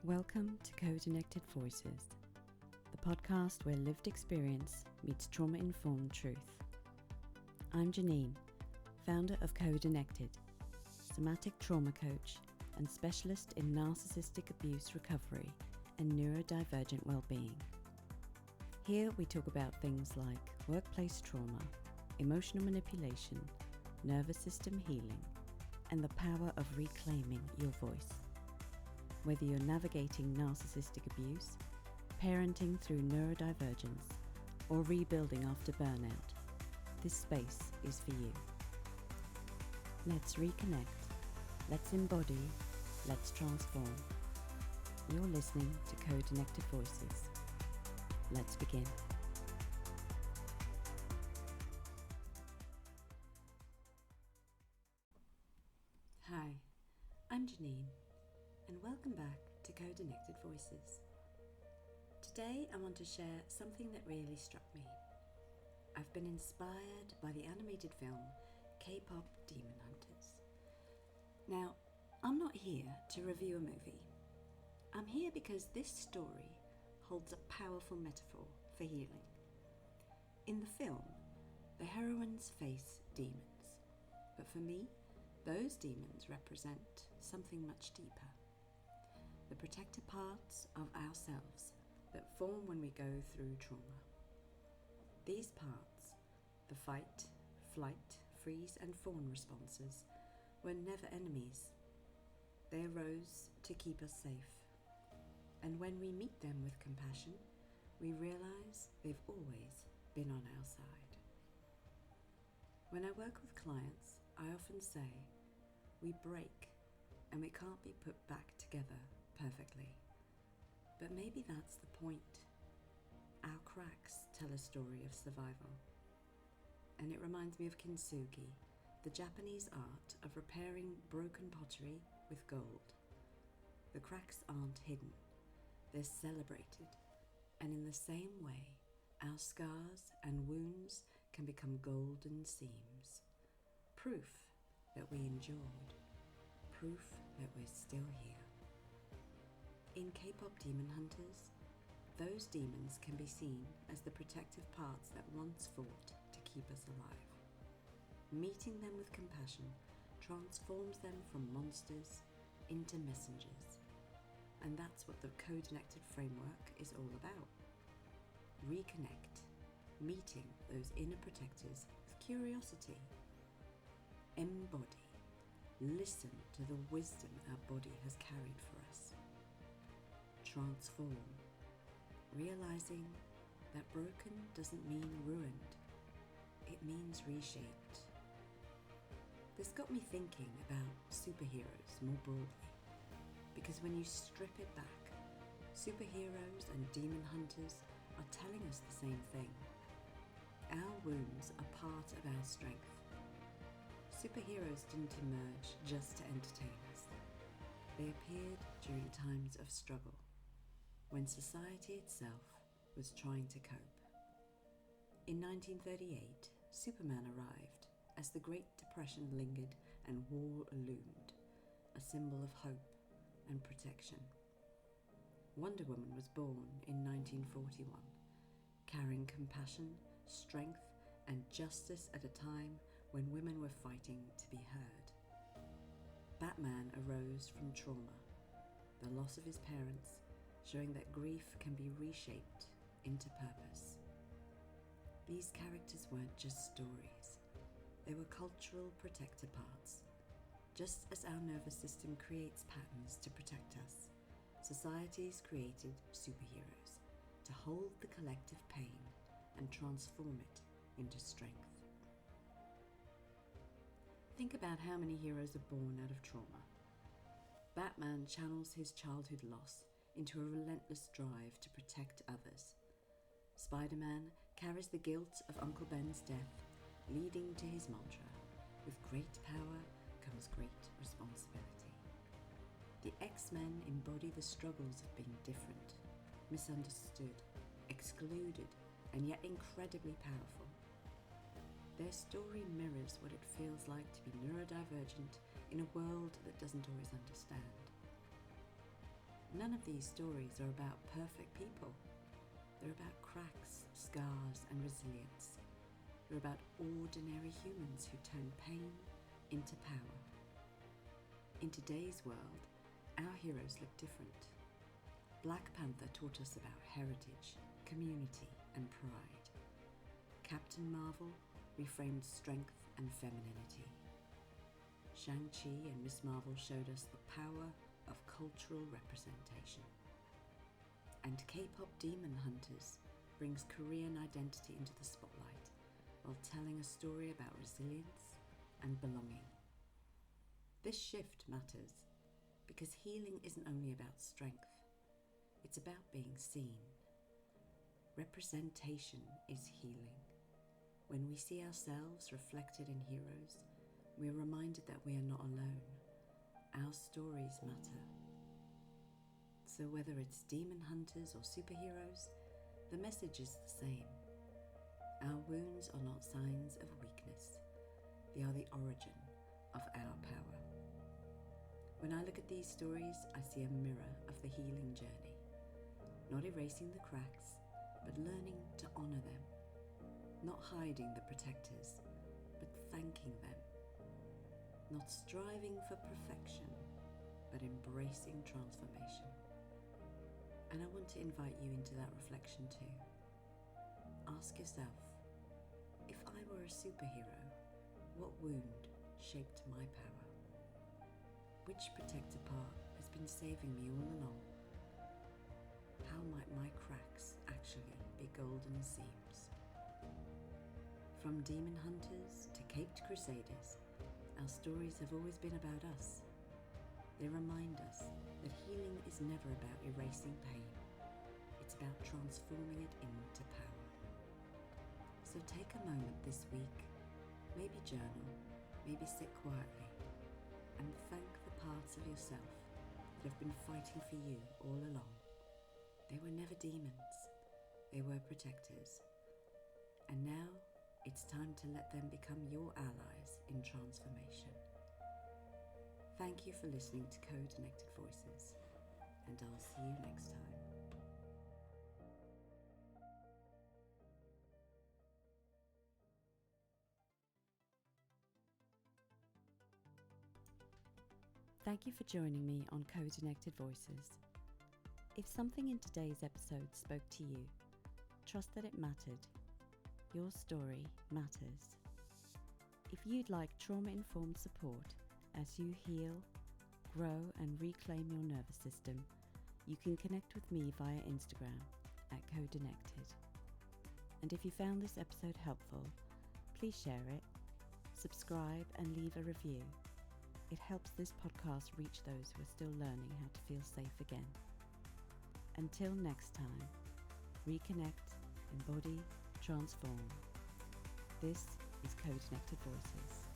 Welcome to Kodennected Voices, the podcast where lived experience meets trauma-informed truth. I'm Janine, founder of Kodennected, somatic trauma coach and specialist in narcissistic abuse recovery and neurodivergent well-being. Here we talk about things like workplace trauma, emotional manipulation, nervous system healing, and the power of reclaiming your voice. Whether you're navigating narcissistic abuse, parenting through neurodivergence, or rebuilding after burnout, this space is for you. Let's reconnect, let's embody, let's transform. You're listening to Kodennected Voices. Let's begin. Hi, I'm Janine, and welcome back to Kodennected Voices. Today I want to share something that really struck me. I've been inspired by the animated film K-pop Demon Hunters. Now, I'm not here to review a movie. I'm here because this story holds a powerful metaphor for healing. In the film, the heroines face demons, but for me, those demons represent something much deeper. The protective parts of ourselves that form when we go through trauma. These parts, the fight, flight, freeze and fawn responses, were never enemies. They arose to keep us safe. And when we meet them with compassion, we realize they've always been on our side. When I work with clients, I often say, we break and we can't be put back together perfectly. But maybe that's the point. Our cracks tell a story of survival. And it reminds me of kintsugi, the Japanese art of repairing broken pottery with gold. The cracks aren't hidden, they're celebrated. And in the same way, our scars and wounds can become golden seams. Proof that we endured, proof that we're still here. In K-pop Demon Hunters, those demons can be seen as the protective parts that once fought to keep us alive. Meeting them with compassion transforms them from monsters into messengers. And that's what the Kodennected framework is all about. Reconnect, meeting those inner protectors with curiosity. Embody, listen to the wisdom our body has carried for us. Transform, realizing that broken doesn't mean ruined, it means reshaped. This got me thinking about superheroes more broadly, because when you strip it back, superheroes and demon hunters are telling us the same thing. Our wounds are part of our strength. Superheroes didn't emerge just to entertain us. They appeared during times of struggle, when society itself was trying to cope. In 1938, Superman arrived as the Great Depression lingered and war loomed, a symbol of hope and protection. Wonder Woman was born in 1941, carrying compassion, strength, and justice at a time when women were fighting to be heard. Batman arose from trauma, the loss of his parents, showing that grief can be reshaped into purpose. These characters weren't just stories, they were cultural protector parts. Just as our nervous system creates patterns to protect us, societies created superheroes to hold the collective pain and transform it into strength. Think about how many heroes are born out of trauma. Batman channels his childhood loss into a relentless drive to protect others. Spider-Man carries the guilt of Uncle Ben's death, leading to his mantra, with great power comes great responsibility. The X-Men embody the struggles of being different, misunderstood, excluded, and yet incredibly powerful. Their story mirrors what it feels like to be neurodivergent in a world that doesn't always understand. None of these stories are about perfect people. They're about cracks, scars, and resilience. They're about ordinary humans who turn pain into power. In today's world, our heroes look different. Black Panther taught us about heritage, community, and pride. Captain Marvel reframed strength and femininity. Shang-Chi and Miss Marvel showed us the power of cultural representation. And K-pop Demon Hunters brings Korean identity into the spotlight while telling a story about resilience and belonging. This shift matters because healing isn't only about strength, it's about being seen. Representation is healing. When we see ourselves reflected in heroes, we're reminded that we are not alone. Our stories matter. So whether it's demon hunters or superheroes, the message is the same. Our wounds are not signs of weakness. They are the origin of our power. When I look at these stories, I see a mirror of the healing journey. Not erasing the cracks, but learning to honor them. Not hiding the protectors, but thanking them. Not striving for perfection, but embracing transformation. And I want to invite you into that reflection too. Ask yourself, if I were a superhero, what wound shaped my power? Which protector part has been saving me all along? How might my cracks actually be golden seams? From demon hunters to caped crusaders, our stories have always been about us. They remind us that healing is never about erasing pain. It's about transforming it into power. So take a moment this week, maybe journal, maybe sit quietly, and thank the parts of yourself that have been fighting for you all along. They were never demons, they were protectors. And now it's time to let them become your allies in transformation. Thank you for listening to Kodennected Voices, and I'll see you next time. Thank you for joining me on Kodennected Voices. If something in today's episode spoke to you, trust that it mattered. Your story matters. If you'd like trauma-informed support as you heal, grow and reclaim your nervous system, you can connect with me via Instagram at Kodennected. And if you found this episode helpful, please share it, subscribe and leave a review. It helps this podcast reach those who are still learning how to feel safe again. Until next time, reconnect, embody, transform. This is Kodennected Voices.